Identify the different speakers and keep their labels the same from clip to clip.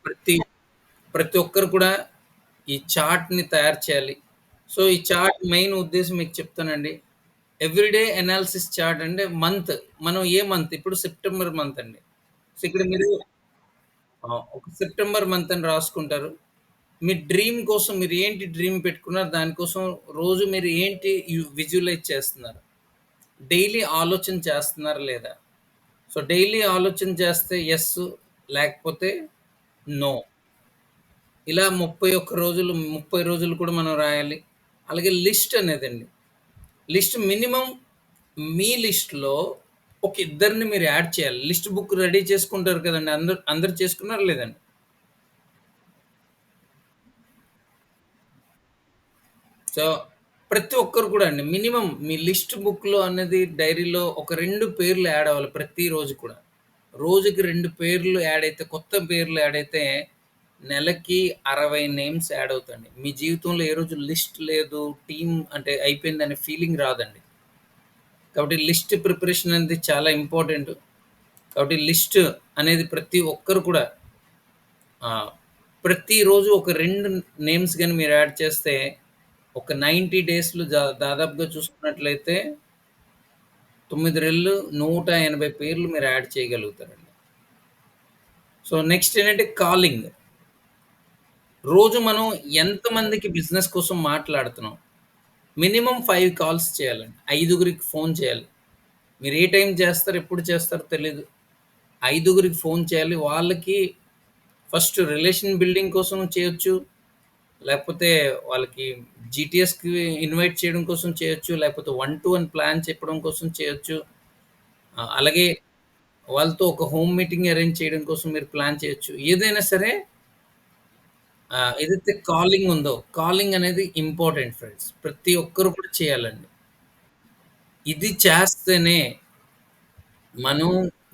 Speaker 1: ప్రతి ప్రతి ఒక్కరు కూడా ఈ చార్ట్‌ని తయారు చేయాలి. సో, ఈ చార్ట్ మెయిన్ ఉద్దేశ్యం మీకు చెప్తానండి. ఎవ్రీడే అనాలిసిస్ చార్ట్ అంటే మనం ఏ మంత్ ఇప్పుడు సెప్టెంబర్ మంత్ అండి. సో, ఇక్కడ మీరు ఒక సెప్టెంబర్ మంత్ అని రాసుకుంటారు. మీ డ్రీమ్ కోసం మీరు ఏంటి డ్రీమ్ పెట్టుకున్నారు? దానికోసం రోజు మీరు ఏంటి విజువలైజ్ చేస్తున్నారు? డైలీ ఆలోచన చేస్తున్నారా లేదా? సో, డైలీ ఆలోచన చేస్తే యెస్, లేకపోతే నో. ఇలా 31 రోజులు, 30 రోజులు కూడా మనం రాయాలి. అలాగే లిస్ట్ అనేదండి. లిస్ట్ మినిమమ్ మీ లిస్ట్‌లో ఒక ఇద్దరిని మీరు యాడ్ చేయాలి. లిస్ట్ బుక్ రెడీ చేసుకుంటారు కదండీ! అందరూ చేసుకున్నారా లేదండి? సో, ప్రతి ఒక్కరు కూడా అండి. మినిమమ్ మీ లిస్ట్ బుక్‌లో అనేది డైరీలో ఒక 2 పేర్లు యాడ్ అవ్వాలి ప్రతిరోజు కూడా. రోజుకి 2 పేర్లు యాడ్ అయితే కొత్త పేర్లు యాడ్ అయితే నెలకి 60 నేమ్స్ యాడ్ అవుతాయండి. మీ జీవితంలో ఏ రోజు లిస్ట్ లేదు, టీమ్ అంటే అయిపోయిందనే ఫీలింగ్ రాదండి. కాబట్టి లిస్ట్ ప్రిపరేషన్ అనేది చాలా ఇంపార్టెంట్. కాబట్టి లిస్ట్ అనేది ప్రతి ఒక్కరు కూడా ఆహ్, ప్రతిరోజు ఒక 2 నేమ్స్ గాని మీరు యాడ్ చేస్తే ఒక 90 డేస్‌లో దాదాపుగా చూసుకున్నట్లయితే 9 రెళ్ళు 180 పేర్లు మీరు యాడ్ చేయగలుగుతారండి. సో, నెక్స్ట్ ఏంటంటే కాలింగ్. రోజు మనం ఎంతమందికి బిజినెస్ కోసం మాట్లాడుతున్నాం? మినిమమ్ 5 కాల్స్ చేయాలండి. ఐదుగురికి ఫోను చేయాలి. మీరు ఏ టైం చేస్తారు, ఎప్పుడు చేస్తారో తెలీదు. ఐదుగురికి ఫోను చేయాలి. వాళ్ళకి ఫస్ట్ రిలేషన్ బిల్డింగ్ కోసం చేయొచ్చు. లేకపోతే వాళ్ళకి జీటీఎస్‌కి ఇన్వైట్ చేయడం కోసం చేయొచ్చు. లేకపోతే 1-1 ప్లాన్ చెప్పడం కోసం చేయొచ్చు. అలాగే వాళ్ళతో ఒక హోమ్ మీటింగ్ అరేంజ్ చేయడం కోసం మీరు ప్లాన్ చేయొచ్చు. ఏదైనా సరే ఏదైతే కాలింగ్ ఉందో, కాలింగ్ అనేది ఇంపార్టెంట్ ఫ్రెండ్స్. ప్రతి ఒక్కరు కూడా చేయాలండి. ఇది చేస్తేనే మనం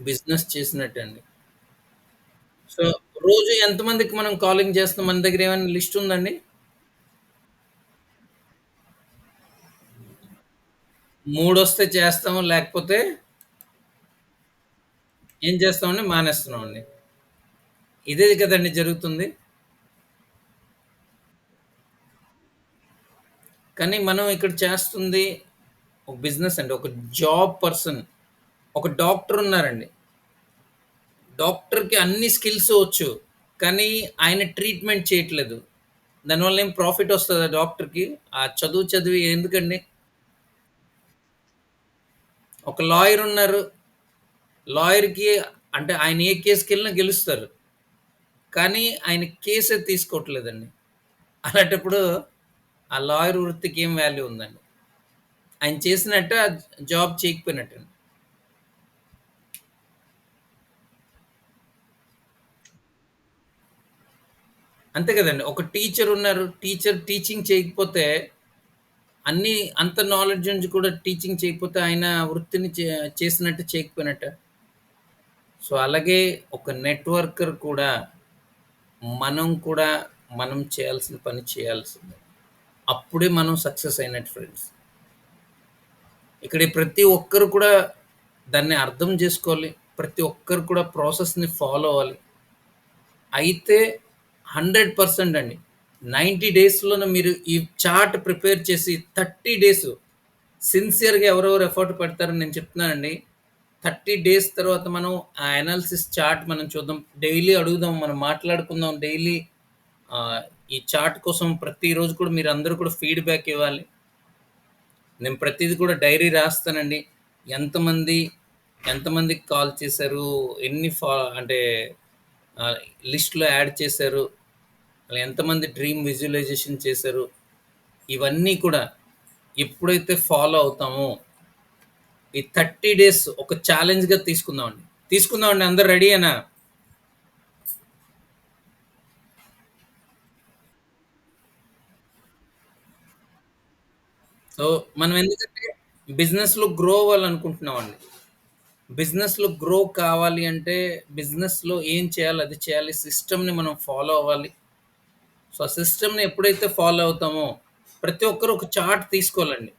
Speaker 1: బిజినెస్ చేసినట్టండి. సో, రోజు ఎంతమందికి మనం కాలింగ్ చేస్తున్నాం? మన దగ్గర ఏమైనా లిస్ట్ ఉందండి? 3 వస్తే చేస్తాం. లేకపోతే ఏం చేస్తామండి? మానేస్తున్నామండి. ఇదే కదండీ జరుగుతుంది. కానీ మనం ఇక్కడ చేస్తుంది ఒక బిజినెస్ అండి. ఒక జాబ్ పర్సన్, ఒక డాక్టర్ ఉన్నారండి. డాక్టర్‌కి అన్ని స్కిల్స్ వచ్చు. కానీ ఆయన ట్రీట్మెంట్ చేయట్లేదు. దానివల్ల ఏం ప్రాఫిట్ వస్తదా డాక్టర్‌కి? ఆ చదువు చదివి ఎందుకండి? ఒక లాయర్ ఉన్నారు. లాయర్‌కి అంటే ఆయన ఏ కేస్‌కెళ్ళినా గెలుస్తారు. కానీ ఆయన కేసే తీసుకోవట్లేదండి. అలాంటప్పుడు ఆ లాయర్ వృత్తికి ఏం వాల్యూ ఉందండి? ఆయన చేసినట్టే ఆ జాబ్ చేయకపోయినట్టండి. అంతే కదండీ! ఒక టీచర్ ఉన్నారు. టీచర్ టీచింగ్ చేయకపోతే అన్నీ అంత నాలెడ్జ్ ఉండి కూడా టీచింగ్ చేయకపోతే ఆయన వృత్తిని చేసినట్టు చేయకపోయినట్టా? సో, అలాగే ఒక నెట్‌వర్కర్ కూడా మనం కూడా మనం చేయాల్సిన పని చేయాల్సిందే. అప్పుడే మనం సక్సెస్ అయినట్టు ఫ్రెండ్స్. ఇక్కడ ప్రతి ఒక్కరు కూడా దాన్ని అర్థం చేసుకోవాలి. ప్రతి ఒక్కరు కూడా ప్రాసెస్‌ని ఫాలో అవ్వాలి. అయితే 100% అండి. 90 డేస్‌లోనే మీరు ఈ చార్ట్ ప్రిపేర్ చేసి 30 డేస్ సిన్సియర్‌గా ఎవరెవరు ఎఫర్ట్ పెడతారని నేను చెప్తున్నానండి. 30 డేస్ తర్వాత మనం ఆ అనాలిసిస్ చార్ట్ మనం చూద్దాం. డైలీ అడుగుదాం. మనం మాట్లాడుకుందాం. డైలీ ఆహ్, ఈ చార్ట్ కోసం ప్రతిరోజు కూడా మీరందరూ కూడా ఫీడ్‌బ్యాక్ ఇవ్వాలి. నేను ప్రతీది కూడా డైరీ రాస్తానండి. ఎంతమంది, ఎంతమందికి కాల్ చేశారు, ఎన్ని అంటే ఆహ్, లిస్ట్‌లో యాడ్ చేశారు, అలా ఎంతమంది డ్రీమ్ విజువలైజేషన్ చేశారు, ఇవన్నీ కూడా ఎప్పుడైతే ఫాలో అవుతామో, ఈ 30 డేస్ ఒక ఛాలెంజ్‌గా తీసుకుందామండి. తీసుకుందామండి అందరూ రెడీయేనా? సో, మనం ఎందుకంటే బిజినెస్‌లో గ్రో అవ్వాలనుకుంటున్నామండి. బిజినెస్‌లో గ్రో కావాలి అంటే బిజినెస్‌లో ఏం చేయాలో అది చేయాలి. సిస్టమ్‌ని మనం ఫాలో అవ్వాలి. సో, ఆ సిస్టమ్‌ని ఎప్పుడైతే ఫాలో అవుతామో, ప్రతి ఒక్కరు ఒక చార్ట్ తీసుకోవాలండి.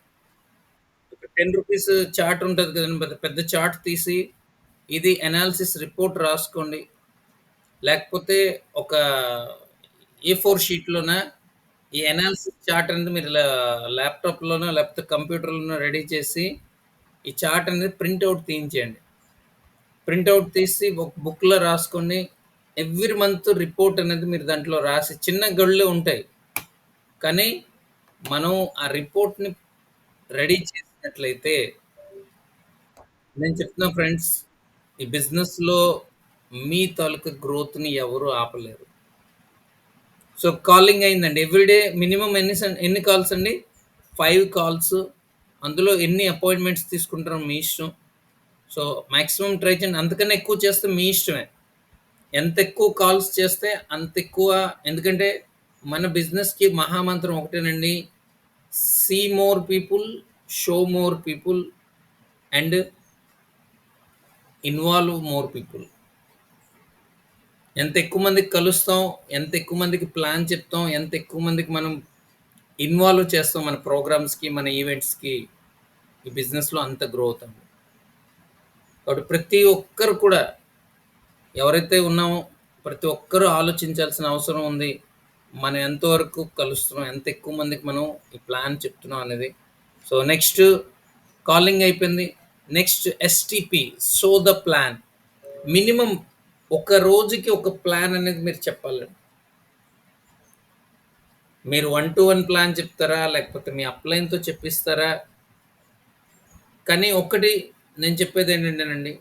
Speaker 1: ఒక రూ. 10 చార్ట్ ఉంటది కదండీ! పెద్ద పెద్ద చార్ట్ తీసి, ఇది అనాలిసిస్ రిపోర్ట్ రాసుకోండి. లేకపోతే ఒక ఏ4 షీట్‌లోన ఈ అనాలిసిస్ చార్ట్ అనేది మీరు ల్యాప్‌టాప్‌లోనో లేకపోతే కంప్యూటర్‌లోనో రెడీ చేసి, ఈ చార్ట్ అనేది ప్రింట్ ఔట్ తీయించేయండి. ప్రింట్ ఔట్ తీసి ఒక బుక్‌లో రాసుకొని ఎవ్రీ మంత్ రిపోర్ట్ అనేది మీరు దాంట్లో రాసి చిన్న గడులే ఉంటాయి. కానీ మనం ఆ రిపోర్ట్‌ని రెడీ చేసినట్లయితే నేను చెప్తున్నా ఫ్రెండ్స్, ఈ బిజినెస్‌లో మీ తాలూకా గ్రోత్‌ని ఎవరు ఆపలేరు. సో, కాలింగ్ అయిందండి. ఎవ్రీ డే మినిమమ్ ఎన్ని కాల్స్ అండి? 5 కాల్స్. అందులో ఎన్ని అపాయింట్‌మెంట్స్ తీసుకుంటారో మీ ఇష్టం. సో, మాక్సిమం ట్రై చేయండి. అంతకన్నా ఎక్కువ చేస్తే మీ ఇష్టమే. ఎంత ఎక్కువ కాల్స్ చేస్తే అంత ఎక్కువ ఎందుకంటే మన బిజినెస్‌కి మహామంత్రం ఒకటేనండి. See more people, show more people and involve more people. ఎంత ఎక్కువ మందికి కలుస్తాం, ఎంత ఎక్కువ మందికి ప్లాన్ చెప్తాం, ఎంత ఎక్కువ మందికి మనం ఇన్వాల్వ్ చేస్తాం మన ప్రోగ్రామ్స్‌కి, మన ఈవెంట్స్‌కి, ఈ బిజినెస్‌లో అంత గ్రో అవుతాం. కాబట్టి ప్రతి ఒక్కరు కూడా ఎవరైతే ఉన్నామో ప్రతి ఒక్కరూ ఆలోచించాల్సిన అవసరం ఉంది. మనం ఎంతవరకు కలుస్తున్నాం, ఎంత ఎక్కువ మందికి మనం ఈ ప్లాన్ చెప్తున్నాం అనేది. సో, నెక్స్ట్ కాలింగ్ అయిపోయింది. Next STP show the plan. Minimum ఒక రోజుకి ఒక ప్లాన్ అనేది మీరు చెప్పాలండి. మీరు 1-1 ప్లాన్ చెప్తారా? లేకపోతే మీ అప్‌లైన్‌తో చెప్పిస్తారా? కానీ ఒక్కటి నేను చెప్పేదేంటంటేనండి,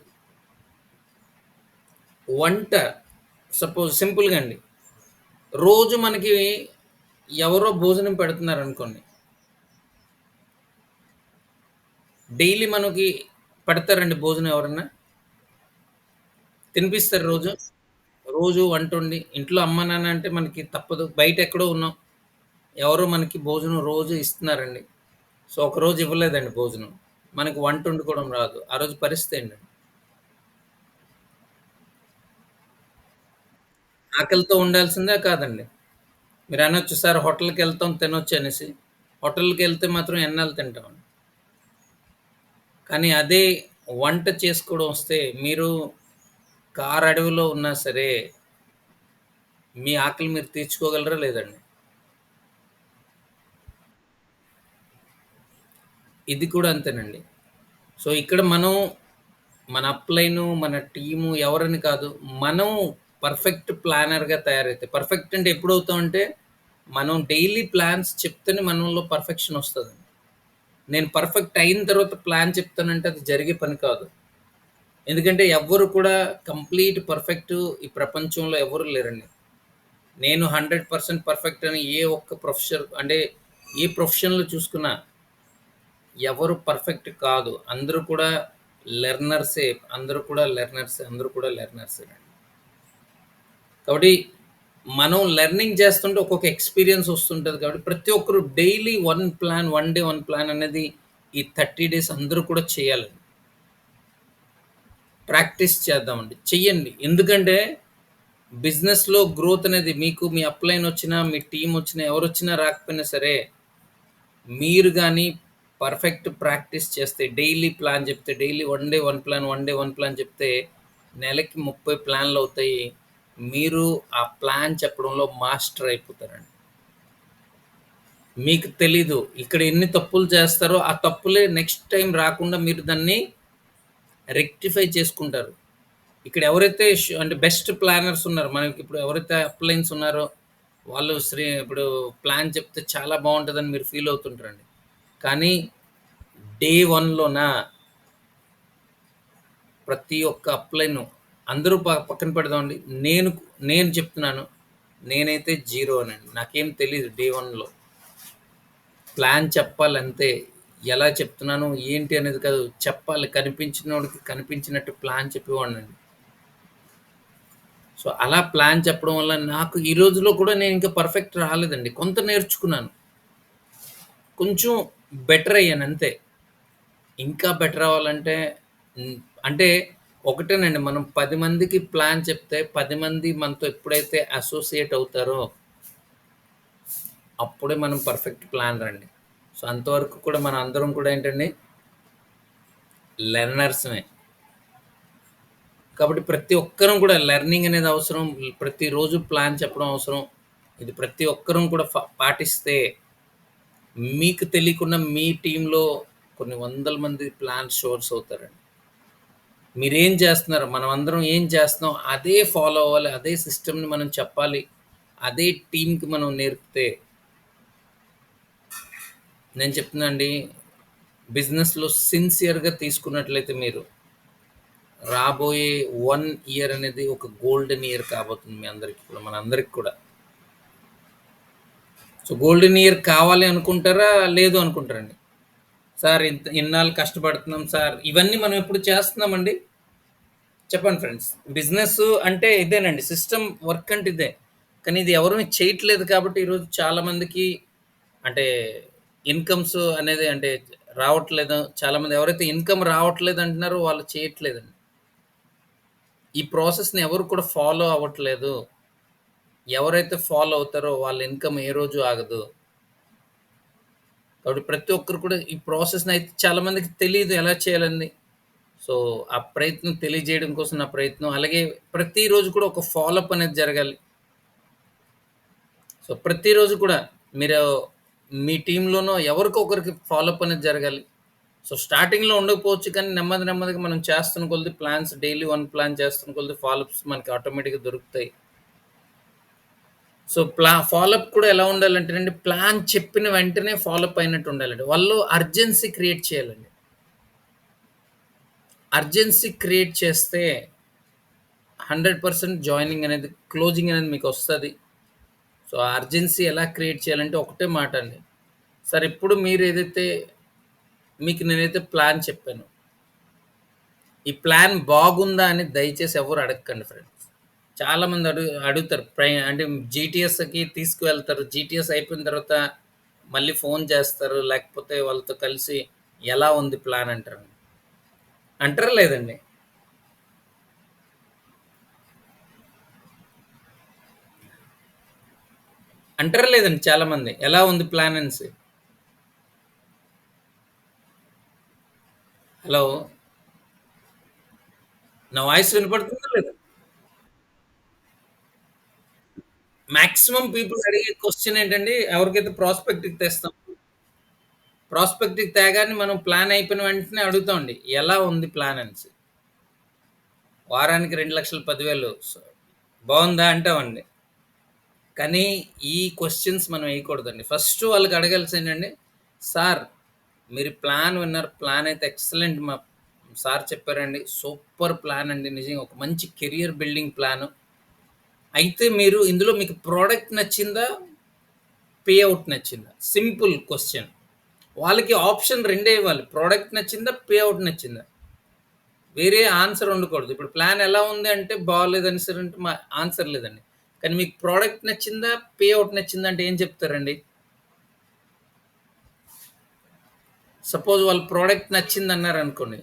Speaker 1: వంట సపోజ్ సింపుల్‌గా అండి. రోజు మనకి ఎవరో భోజనం పెడుతున్నారనుకోండి. డైలీ మనకి పెడతారండి భోజనం ఎవరన్నా? తినిపిస్తారు రోజు? రోజు వంటొండి ఇంట్లో అమ్మ, నాన్న అంటే మనకి తప్పదు. బయటెక్కడో ఉన్నాం. ఎవరో మనకి భోజనం రోజు ఇస్తున్నారండి. సో, ఒకరోజు ఇవ్వలేదండి భోజనం. మనకి వంటొండుకోవడం రాదు. ఆ రోజు పరిస్థితి ఏంటండి? ఆకలితో ఉండాల్సిందా కాదండి? మీరనొచ్చు సార్ హోటల్‌కెళ్తాం తినొచ్చనేసి. హోటల్‌కెళ్తే మాత్రం ఎన్నాళ్ళు తింటామండి. కానీ అదే వంట చేసుకోవడం వస్తే మీరు కారడవిలో ఉన్నా సరే, మీ ఆకలి మీరు తీర్చుకోగలరా లేదండి? ఇది కూడా అంతేనండి. సో, ఇక్కడ మనం మన అప్‌లైను, మన టీము ఎవరని కాదు. మనం పర్ఫెక్ట్ ప్లానర్‌గా తయారైతే పర్ఫెక్ట్ అంటే ఎప్పుడవుతామంటే, మనం డైలీ ప్లాన్స్ చెప్తేనే మనలో పర్ఫెక్షన్ ఒస్తదండి. నేను పర్ఫెక్ట్ అయిన తర్వాత ప్లాన్ చెప్తానంటే అది జరిగే పని కాదు. ఎందుకంటే ఎవ్వరు కూడా కంప్లీట్ పర్ఫెక్ట్ ఈ ప్రపంచంలో ఎవరు లేరండి. నేను 100% పర్ఫెక్ట్ అని ఏ ఒక్క ప్రొఫెసర్ అంటే ఏ ప్రొఫెషన్‌లో చూసుకున్నా ఎవరు పర్ఫెక్ట్ కాదు. అందరూ కూడా లెర్నర్సే. అందరూ కూడా లెర్నర్సే. అందరూ కూడా లెర్నర్సేనండి. కాబట్టి మనం లెర్నింగ్ చేస్తుంటే ఒక్కొక్క ఎక్స్‌పీరియన్స్ వస్తుంటది కాబట్టి ప్రతి ఒక్కరు daily one plan, one day one plan అనేది ఈ 30 డేస్ అందరూ కూడా చేయాలండి. ప్రాక్టీస్ చేద్దామండి. చెయ్యండి. ఎందుకంటే బిజినెస్‌లో గ్రోత్ అనేది మీకు మీ అప్‌లైన్ వచ్చినా, మీ టీమ్ వచ్చినా, ఎవరొచ్చినా రాకపోయినా సరే, మీరు గాని పర్ఫెక్ట్ ప్రాక్టీస్ చేస్తే, డైలీ ప్లాన్ చెప్తే, daily one day one plan, one day one plan చెప్తే, నెలకి 30 ప్లాన్‌లవుతాయి. మీరు ఆ ప్లాన్ చెప్పడంలో మాస్టర్ అయిపోతారండి. మీకు తెలీదు. ఇక్కడ ఎన్ని తప్పులు చేస్తారో, ఆ తప్పులే నెక్స్ట్ టైమ్ రాకుండా మీరు దాన్ని రెక్టిఫై చేసుకుంటారు. ఇక్కడ ఎవరైతే అంటే బెస్ట్ ప్లానర్స్ ఉన్నారు. మనకిప్పుడు ఎవరైతే అప్లయన్స్ ఉన్నారో, వాళ్ళు ఇప్పుడు ప్లాన్ చెప్తే చాలా బావుంటదని మీరు ఫీల్ అవుతుంటారండి. కానీ డే 1లోన ప్రతి ఒక్క అప్లైను అందరూ పక్కన పెడదామండి. నేను నేను చెప్తున్నాను. నేనైతే జీరోనండి. నాకేం తెలీదు డే 1లో. ప్లాన్ చెప్పాలంతే. ఎలా చెప్తున్నాను, ఏంటి అనేది కాదు. చెప్పాలి. కనిపించినోడికి కనిపించినట్టు ప్లాన్ చెప్పేవాడినండి. సో, అలా ప్లాన్ చెప్పడం వల్ల నాకు ఈ రోజులో కూడా నేనింకా పర్ఫెక్ట్ రాలేదండి. కొంత నేర్చుకున్నాను. కొంచెం బెటర్ అయ్యానంతే. ఇంకా బెటర్ అవ్వాలంటే హ్మ్. అంటే ఒకటేనండి మనం 10 మందికి ప్లాన్ చెప్తే 10 మంది మనతో ఎప్పుడైతే అసోసియేట్ అవుతారో అప్పుడే మనం పర్ఫెక్ట్ ప్లానర్ అండి. సో, అంతవరకు కూడా మనం అందరం కూడా ఏంటండి లెర్నర్స్‌మే. కాబట్టి ప్రతి ఒక్కరం కూడా లెర్నింగ్ అనేది అవసరం. ప్రతిరోజు ప్లాన్ చెప్పడం అవసరం. ఇది ప్రతి ఒక్కరం కూడా పాటిస్తే మీకు తెలియకుండా మీ టీమ్‌లో కొన్ని వందల మంది ప్లాన్ షోర్స్ అవుతారండి. మీరేం చేస్తున్నారు? మనమందరం ఏం చేస్తున్నాం? అదే ఫాలో అవ్వాలి. అదే సిస్టమ్‌ని మనం చెప్పాలి. అదే టీమ్‌కి మనం నేర్పితే నేను చెప్తున్నా అండి, బిజినెస్‌లో సిన్సియర్‌గా తీసుకున్నట్లయితే మీరు, రాబోయే 1 ఇయర్ అనేది ఒక గోల్డెన్ ఇయర్ కాబోతుంది మీ అందరికి కూడా, మనందరికి కూడా. సో, గోల్డెన్ ఇయర్ కావాలి అనుకుంటారా? లేదు అనుకుంటారండి. సార్ ఇన్నాళ్ళు కష్టపడుతున్నాం సార్. ఇవన్నీ మనం ఇప్పుడు చేస్తున్నామండి? చెప్పండి ఫ్రెండ్స్. బిజినెస్ అంటే ఇదేనండి. సిస్టమ్ వర్క్ అంటే ఇదే. కానీ ఇది ఎవరు చేయట్లేదు కాబట్టి ఈరోజు చాలా మందికి అంటే ఇన్‌కమ్స్ అనేది అంటే రావట్లేదు. చాలామంది ఎవరైతే ఇన్‌కమ్ రావట్లేదు అంటున్నారో వాళ్ళు చేయట్లేదండి. ఈ ప్రాసెస్‌ని ఎవరు కూడా ఫాలో అవ్వట్లేదు. ఎవరైతే ఫాలో అవుతారో వాళ్ళ ఇన్‌కమ్ ఏ రోజు ఆగదు. కాబట్టి ప్రతి ఒక్కరు కూడా ఈ ప్రాసెస్‌ని అయితే చాలా మందికి తెలీదు ఎలా చేయాలని. సో, ఆ ప్రయత్నం తెలియజేయడం కోసం నా ప్రయత్నం. అలాగే ప్రతిరోజు కూడా ఒక ఫాలో అప్ అనేది జరగాలి. సో, ప్రతిరోజు కూడా మీరు మీ టీమ్‌లోనో ఎవరికో ఒకరికి ఫాలో అప్ అనేది జరగాలి. సో, స్టార్టింగ్‌లో ఉండకపోవచ్చు కానీ నెమ్మది నెమ్మదిగా మనం చేస్తున్న కొద్దీ ప్లాన్స్ డైలీ 1 ప్లాన్ చేస్తున్న కొద్దీ ఫాలో అప్స్ మనకి ఆటోమేటిక్‌గా దొరుకుతాయి. సో, ఫాలో అప్ కూడా ఎలా ఉండాలంటేనండి ప్లాన్ చెప్పిన వెంటనే ఫాలో అప్ అయినట్టు ఉండాలండి. వాళ్ళు అర్జెన్సీ క్రియేట్ చేయాలండి. అర్జెన్సీ క్రియేట్ చేస్తే 100% జాయినింగ్ అనేది క్లోజింగ్ అనేది మీకొస్తది. సో, ఆ అర్జెన్సీ ఎలా క్రియేట్ చేయాలంటే ఒకటే మాట అండి. సార్ ఇప్పుడు మీరేదైతే మీకు నేనైతే ప్లాన్ చెప్పానో, ఈ ప్లాన్ బాగుందా అని దయచేసి ఎవరు అడగకండి ఫ్రెండ్స్. చాలామంది అడుగుతారు. అంటే జీటీఎస్‌కి తీసుకువెళ్తారు. జీటీఎస్ అయిపోయిన తర్వాత మళ్ళీ ఫోన్ చేస్తారు. లేకపోతే వాళ్ళతో కలిసి ఎలా ఉంది ప్లాన్ అంటారు. అంటారా లేదండి? అంటారా లేదండి చాలామంది? ఎలా ఉంది ప్లాన్ అనేసి? హలో! నా వాయిస్ వినపడుతుందా లేదా? మాక్సిమం పీపుల్ అడిగే క్వెషన్ ఏంటండి, ఎవరికైతే ప్రాస్పెక్ట్‌కి తెస్తాం. ప్రాస్పెక్ట్‌కి తేగానే మనం ప్లాన్ అయిపోయిన వెంటనే అడుగుతామండి. ఎలా ఉంది ప్లాన్ అనేసి. వారానికి 2,10,000 బావుందా అంటామండి. కానీ ఈ క్వెషన్స్ మనం వేయకూడదండి. ఫస్ట్ వాళ్ళకి అడగాల్సిందేంటంటే, సార్ మీరు ప్లాన్ విన్నారు. ప్లాన్ అయితే ఎక్సలెంట్ మా సార్ చెప్పారండి. సూపర్ ప్లాన్ అండి. నిజంగా ఒక మంచి కెరియర్ బిల్డింగ్ ప్లాను. అయితే మీరు ఇందులో మీకు ప్రొడక్ట్ నచ్చిందా? పే ఔట్ నచ్చిందా? Simple question. వాళ్ళకి ఆప్షన్ రెండే ఇవ్వాలి. ప్రొడక్ట్ నచ్చిందా? పే ఔట్ నచ్చిందా? వేరే ఆన్సర్ ఉండకూడదు. ఇప్పుడు ప్లాన్ ఎలా ఉంది అంటే బాలేదనేసరంటే ఆన్సర్ లేదండి. కానీ మీకు ప్రొడక్ట్ నచ్చిందా? పే ఔట్ నచ్చిందా? అంటే ఏం చెప్తారండి? సపోజ్ వాళ్ళు ప్రొడక్ట్ నచ్చిందన్నారనుకోండి.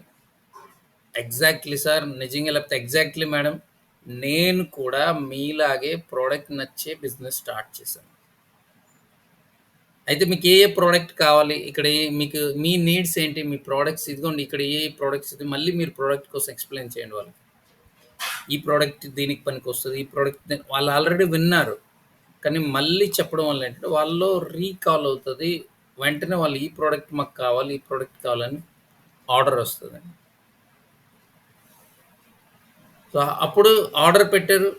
Speaker 1: ఎగ్జాక్ట్‌లీ సార్ నిజంగా లేకపోతే ఎగ్జాక్ట్‌లీ మేడం. నేను కూడా మీలాగే ప్రొడక్ట్ నచ్చే బిజినెస్ స్టార్ట్ చేశాను. అయితే మీకు ఏ ఏ ప్రొడక్ట్ కావాలి? ఇక్కడ మీకు మీ నీడ్స్ ఏంటి? మీ ప్రొడక్ట్స్ ఇదిగోండి ఇక్కడ ఏ ఏ ప్రొడక్ట్స్ ఇది మళ్ళీ మీరు ప్రొడక్ట్ కోసం ఎక్స్‌ప్లెయిన్ చేయండి వాళ్ళకి. ఈ ప్రొడక్ట్ దీనికి పనికొస్తది. ఈ ప్రొడక్ట్ వాళ్ళు ఆల్రెడీ విన్నారు. కానీ మళ్ళీ చెప్పడం వల్ల ఏంటంటే వాళ్ళలో రీకాల్ అవుతది. వెంటనే వాళ్ళు ఈ ప్రొడక్ట్ మాకు కావాలి, ఈ ప్రొడక్ట్ కావాలని ఆర్డర్ వస్తదండి. సో, అప్పుడు ఆర్డర్ పెట్టారు.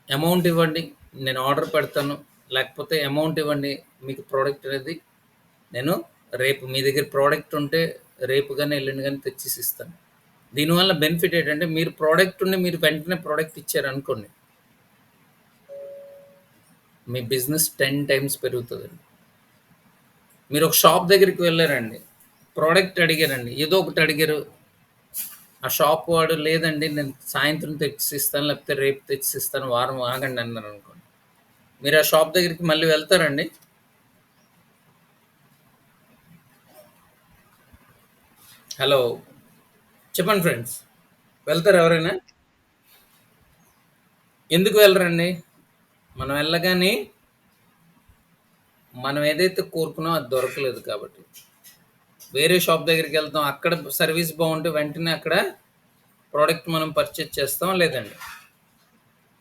Speaker 1: అమౌంట్ ఇవ్వండి. నేను ఆర్డర్ పెడతాను. లేకపోతే అమౌంట్ ఇవ్వండి. మీకు ప్రొడక్ట్ అనేది నేను రేపు మీ దగ్గర ప్రొడక్ట్ ఉంటే రేపు గాని, ఎల్లుండి గాని తెచ్చేసి ఇస్తాను. దీనివల్ల బెనిఫిట్ ఏంటంటే మీరు ప్రొడక్ట్ ఉండి మీరు వెంటనే ప్రొడక్ట్ ఇచ్చారనుకోండి. మీ బిజినెస్ 10 టైమ్స్ పెరుగుతదండి. మీరు ఒక షాప్ దగ్గరికి వెళ్లారండి. ప్రొడక్ట్ అడిగారండి. ఏదో ఒకటి అడిగారు. ఆ షాప్ వాడు లేదండి నేను సాయంత్రం తెచ్చిసిస్తాను. లేకపోతే రేపు తెచ్చిసిస్తాను. వారం ఆగండి అన్నారనుకోండి. మీరు ఆ షాప్ దగ్గరికి మళ్ళీ వెళ్తారండి? హలో! చెప్పండి ఫ్రెండ్స్. వెళ్తారా ఎవరైనా? ఎందుకు వెళ్ళరండి? మనం వెళ్ళగానే మనం ఏదైతే కోరుకున్నామో అది దొరకలేదు కాబట్టి. వేరే షాప్ దగ్గరికెళ్తాం. అక్కడ సర్విస్ బావుంటే వెంటనే అక్కడ ప్రొడక్ట్ మనం పర్చేజ్ చేస్తామా లేదండి?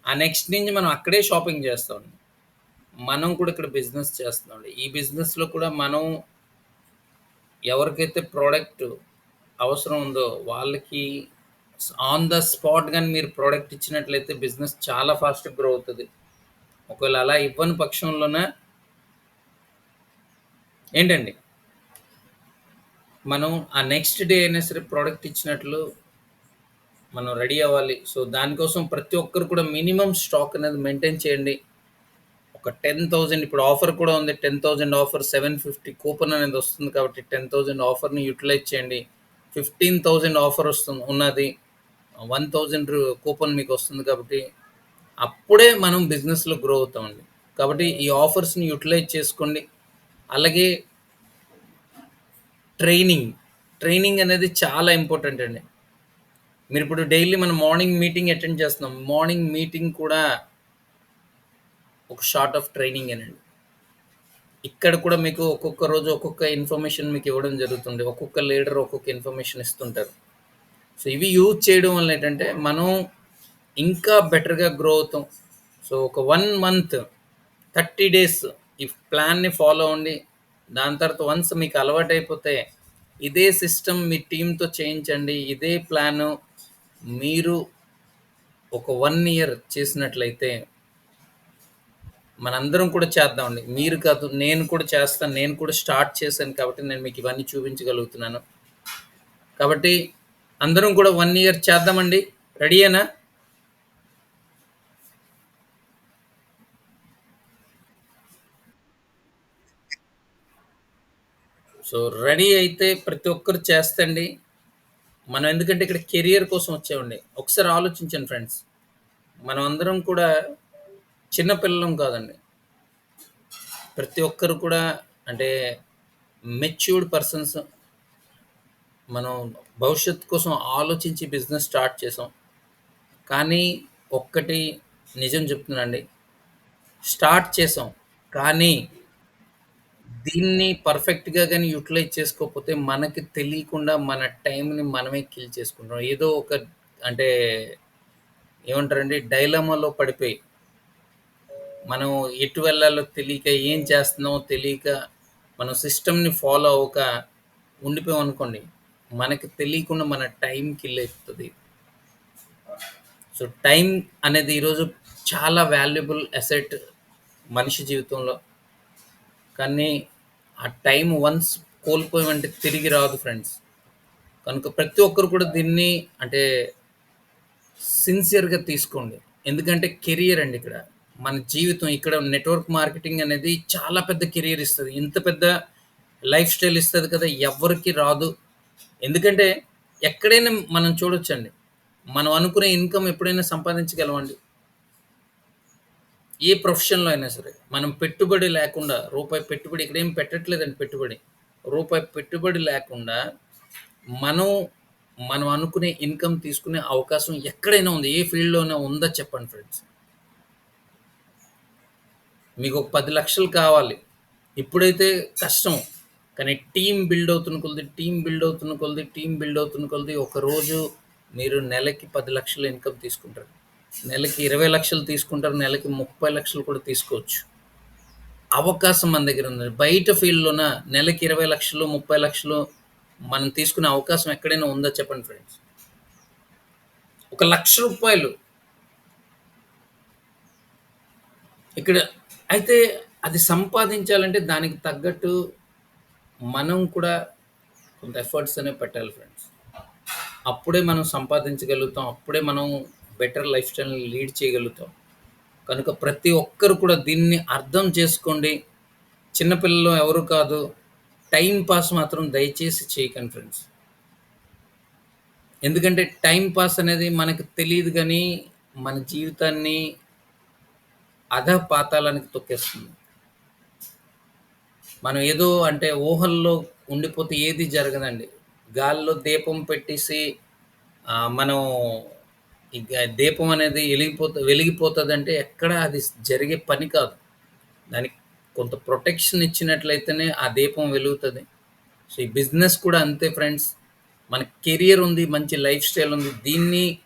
Speaker 1: ఆ నెక్స్ట్ నుంచి మనం అక్కడే షాపింగ్ చేస్తామండి. మనం కూడా ఇక్కడ బిజినెస్ చేస్తున్నామండి. ఈ బిజినెస్‌లో కూడా మనం ఎవరికైతే ప్రొడక్ట్ అవసరం ఉందో వాళ్ళకి ఆన్ ద స్పాట్ గాని మీరు ప్రొడక్ట్ ఇచ్చినట్లయితే బిజినెస్ చాలా ఫాస్ట్‌గా గ్రో అవుతది. ఒకవేళ అలా ఇవ్వని పక్షంలోన ఏంటండి? మనం ఆ నెక్స్ట్ డే అయినా సరే ప్రొడక్ట్ ఇచ్చినట్లు మనం రెడీ అవ్వాలి. సో, దానికోసం ప్రతి ఒక్కరు కూడా మినిమమ్ స్టాక్ అనేది మెయింటైన్ చేయండి. ఒక 10,000 ఇప్పుడు ఆఫర్ కూడా ఉంది. 10,000 ఆఫర్ 750 కూపన్ అనేది వస్తుంది కాబట్టి 10,000 ఆఫర్‌ని యుటిలైజ్ చేయండి. 15,000 ఆఫర్ ఉన్నది. 1,000 కూపన్ మీకొస్తుంది కాబట్టి అప్పుడే మనం బిజినెస్‌లో గ్రో అవుతామండి. కాబట్టి ఈ ఆఫర్స్‌ని యుటిలైజ్ చేసుకోండి. అలాగే ట్రైనింగ్, ట్రైనింగ్ అనేది చాలా ఇంపార్టెంట్ అండి. మీరిప్పుడు డైలీ మనం మార్నింగ్ మీటింగ్ అటెండ్ చేస్తున్నాం. మార్నింగ్ మీటింగ్ కూడా ఒక సార్ట్ ఆఫ్ ట్రైనింగేనండి. ఇక్కడ కూడా మీకు ఒక్కొక్క రోజు ఒక్కొక్క ఇన్ఫర్మేషన్ మీకివ్వడం జరుగుతుంది. ఒక్కొక్క లీడర్ ఒక్కొక్క ఇన్ఫర్మేషన్ ఇస్తుంటారు. సో, ఇవి యూజ్ చేయడం వల్ల ఏంటంటే, మనం ఇంకా బెటర్‌గా గ్రో అవుతాం. సో, ఒక 1 మంత్, 30 డేస్ ఈ ప్లాన్‌ని ఫాలో అవ్వండి. దాని తర్వాత వన్స్ మీకు అలవాటైపోతే, ఇదే సిస్టమ్ మీ టీమ్‌తో చేయించండి. ఇదే ప్లాను మీరు ఒక 1 ఇయర్ చేసినట్లయితే మనందరం కూడా చేద్దామండి. మీరు కాదు, నేను కూడా చేస్తాను. నేను కూడా స్టార్ట్ చేశాను కాబట్టి నేను మీకు ఇవన్నీ చూపించగలుగుతున్నాను. కాబట్టి అందరం కూడా 1 ఇయర్ చేద్దామండి. రెడీయేనా? సో, రెడీ అయితే ప్రతి ఒక్కరు చేస్తండి. మనం ఎందుకంటే ఇక్కడ కెరియర్ కోసం వచ్చామండి. ఒకసారి ఆలోచించండి ఫ్రెండ్స్. మనం అందరం కూడా చిన్న పిల్లలం కాదండి. ప్రతి ఒక్కరు కూడా అంటే మెచ్యూర్డ్ పర్సన్స్. మనం భవిష్యత్తు కోసం ఆలోచించి బిజినెస్ స్టార్ట్ చేసాం. కానీ ఒక్కటి నిజం చెప్తున్నానండి. స్టార్ట్ చేసాం. కానీ దీన్ని పర్ఫెక్ట్‌గా గాని యుటిలైజ్ చేసుకోకపోతే మనకి తెలియకుండా మన టైమ్‌ని మనమే కిల్ చేసుకుంటున్నాం. ఏదో ఒక అంటే ఏమంటారండి డైలమాలో పడిపోయి, మనం ఎటు వెళ్ళాలో తెలియక, ఏం చేస్తున్నామో తెలియక, మనం సిస్టమ్‌ని ఫాలో అవ్వక ఉండిపోయామనుకోండి, మనకి తెలియకుండా మన టైం కిల్ అయిపోతది. సో, టైం అనేది ఈరోజు చాలా వాల్యుబుల్ అసెట్ మనిషి జీవితంలో. కానీ ఆ టైం వన్స్ కోల్పోయామంటే తిరిగి రాదు ఫ్రెండ్స్. కనుక ప్రతి ఒక్కరు కూడా దీన్ని అంటే సిన్సియర్‌గా తీసుకోండి. ఎందుకంటే కెరియర్ అండి ఇక్కడ. మన జీవితం ఇక్కడ నెట్‌వర్క్ మార్కెటింగ్ అనేది చాలా పెద్ద కెరియర్ ఇస్తది. ఇంత పెద్ద లైఫ్ స్టైల్ ఇస్తది కదా! ఎవ్వరికీ రాదు. ఎందుకంటే ఎక్కడైనా మనం చూడొచ్చండి. మనం అనుకునే ఇన్‌కమ్ ఎప్పుడైనా సంపాదించగలమండి. ఏ ప్రొఫెషన్‌లో అయినా సరే. మనం పెట్టుబడి లేకుండా రూపాయి పెట్టుబడి ఇక్కడేం పెట్టట్లేదండి పెట్టుబడి. రూపాయి పెట్టుబడి లేకుండా మనం, మనం అనుకునే ఇన్‌కమ్ తీసుకునే అవకాశం ఎక్కడైనా ఉంది. ఏ ఫీల్డ్‌లోనే ఉందా చెప్పండి ఫ్రెండ్స్. మీకొక 10,00,000 కావాలి. ఇప్పుడైతే కష్టం. కానీ టీమ్ బిల్డ్ అవుతున్న కొలది, టీమ్ బిల్డ్ అవుతున్న కొలది, టీమ్ బిల్డ్ అవుతున్న కొలది ఒకరోజు మీరు నెలకి 10,00,000 ఇన్‌కమ్ తీసుకుంటారు. నెలకి 20,00,000 తీసుకుంటారు. నెలకి 30,00,000 కూడా తీసుకోవచ్చు. అవకాశం మన దగ్గర ఉంది. బయట ఫీల్డ్‌లోన నెలకి 20,00,000, 30,00,000 మనం తీసుకునే అవకాశం ఎక్కడైనా ఉందా చెప్పండి ఫ్రెండ్స్. ఒక రూ. 1,00,000 ఇక్కడ అయితే అది సంపాదించాలంటే దానికి తగ్గట్టు మనం కూడా కొంత ఎఫర్ట్స్ అనేవి పెట్టాలి ఫ్రెండ్స్. అప్పుడే మనం సంపాదించగలుగుతాం. అప్పుడే మనం బెటర్ లైఫ్ స్టైల్‌ని లీడ్ చేయగలుగుతాం. కనుక ప్రతి ఒక్కరు కూడా దీన్ని అర్థం చేసుకోండి. చిన్న పిల్లలు ఎవరు కాదు. టైమ్ పాస్ మాత్రం దయచేసి చేయకండి ఫ్రెండ్స్. ఎందుకంటే టైమ్ పాస్ అనేది మనకు తెలీదు గానీ, మన జీవితాన్ని అధపాతాళానికి తొక్కేస్తుంది. మనం ఏదో అంటే ఊహల్లో ఉండిపోతే ఏది జరగదండి. గాల్లో దీపం పెట్టేసి మనం ఇక దీపం అనేది వెలిగిపోతదంటే ఎక్కడ అది జరిగే పని కాదు. దానికి కొంత ప్రొటెక్షన్ ఇచ్చినట్లయితేనే ఆ దీపం వెలుగుతది. సో, ఈ బిజినెస్ కూడా అంతే ఫ్రెండ్స్. మన కెరియర్ ఉంది. మంచి లైఫ్ స్టైల్ ఉంది. దీన్ని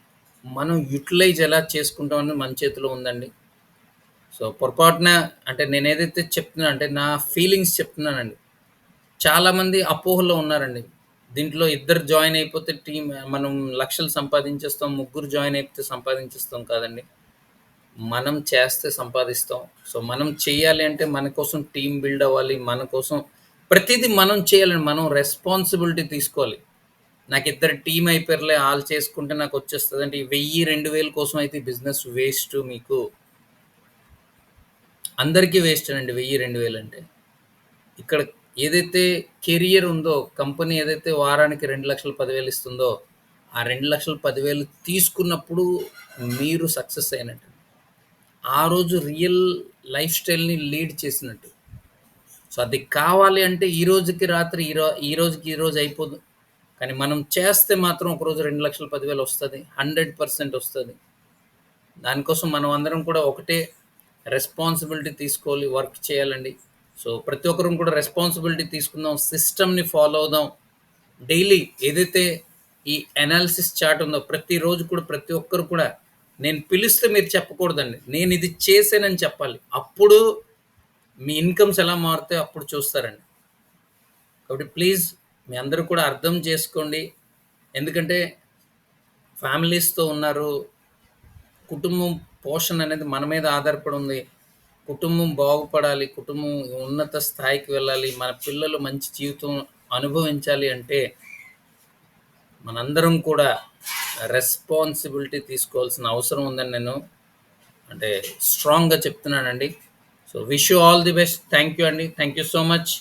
Speaker 1: మనం యుటిలైజ్ ఎలా చేసుకుంటాం అనేది మన చేతిలో ఉందండి. సో, పొరపాటున అంటే నేనేదైతే చెప్తున్నా అంటే నా ఫీలింగ్స్ చెప్తున్నానండి. చాలామంది అపోహలో ఉన్నారండి. దీంట్లో ఇద్దరు జాయిన్ అయిపోతే మనం లక్షలు సంపాదించేస్తాం. ముగ్గురు జాయిన్ అయిపోతే సంపాదించేస్తాం కాదండి. మనం చేస్తే సంపాదిస్తాం. సో, మనం చేయాలి అంటే మన కోసం టీమ్ బిల్డ్ అవ్వాలి. మన కోసం ప్రతీదీ మనం చేయాలండి. మనం రెస్పాన్సిబిలిటీ తీసుకోవాలి. నాకిద్దరు టీమ్ అయిపోయారులే ఆళ్ళు చేసుకుంటే నాకొచ్చేస్తదంటే, ఈ 1000, 2000 కోసం అయితే ఈ బిజినెస్ వేస్టు మీకు. అందరికీ వేస్టేనండి 1000, 2000 అంటే. ఇక్కడ ఏదైతే కెరియర్ ఉందో, కంపెనీ ఏదైతే వారానికి 2,00,000, 10,000 ఇస్తుందో, ఆ 2,00,000, 10,000 తీసుకున్నప్పుడు మీరు సక్సెస్ అయినట్టు. ఆ రోజు రియల్ లైఫ్ స్టైల్‌ని లీడ్ చేసినట్టు. సో, అది కావాలి అంటే ఈ రోజుకి రాత్రి ఈ రోజుకి ఈ రోజు అయిపోదు. కానీ మనం చేస్తే మాత్రం ఒకరోజు 2,00,000, 10,000 వస్తది. 100% వస్తది. దానికోసం మనం అందరం కూడా ఒకటే రెస్పాన్సిబిలిటీ తీసుకోవాలి. వర్క్ చేయాలండి. సో, ప్రతి ఒక్కరం కూడా రెస్పాన్సిబిలిటీ తీసుకుందాం. సిస్టమ్‌ని ఫాలో అవుదాం. డైలీ ఏదైతే ఈ అనాలిసిస్ చార్ట్ ఉందో ప్రతిరోజు కూడా ప్రతి ఒక్కరు కూడా నేను పిలిస్తే మీరు చెప్పకూడదండి. నేనిది చేశానని చెప్పాలి. అప్పుడు మీ ఇన్‌కమ్స్ ఎలా మారుతాయో అప్పుడు చూస్తారండి. కాబట్టి ప్లీజ్ మీ అందరూ కూడా అర్థం చేసుకోండి. ఎందుకంటే ఫ్యామిలీస్‌తో ఉన్నారు. కుటుంబం పోషణ అనేది మన మీద ఆధారపడి ఉంది. కుటుంబం బాగుపడాలి. కుటుంబం ఉన్నత స్థాయికి వెళ్ళాలి. మన పిల్లలు మంచి జీవితం అనుభవించాలి అంటే మనందరం కూడా రెస్పాన్సిబిలిటీ తీసుకోవాల్సిన అవసరం ఉందని నేను అంటే స్ట్రాంగ్‌గా చెప్తున్నానండి. So, wish you all the best. Thank you అండి. Thank you so much.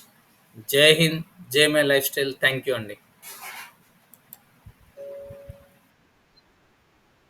Speaker 1: Jai Hind. Jai my lifestyle. Thank you అండి.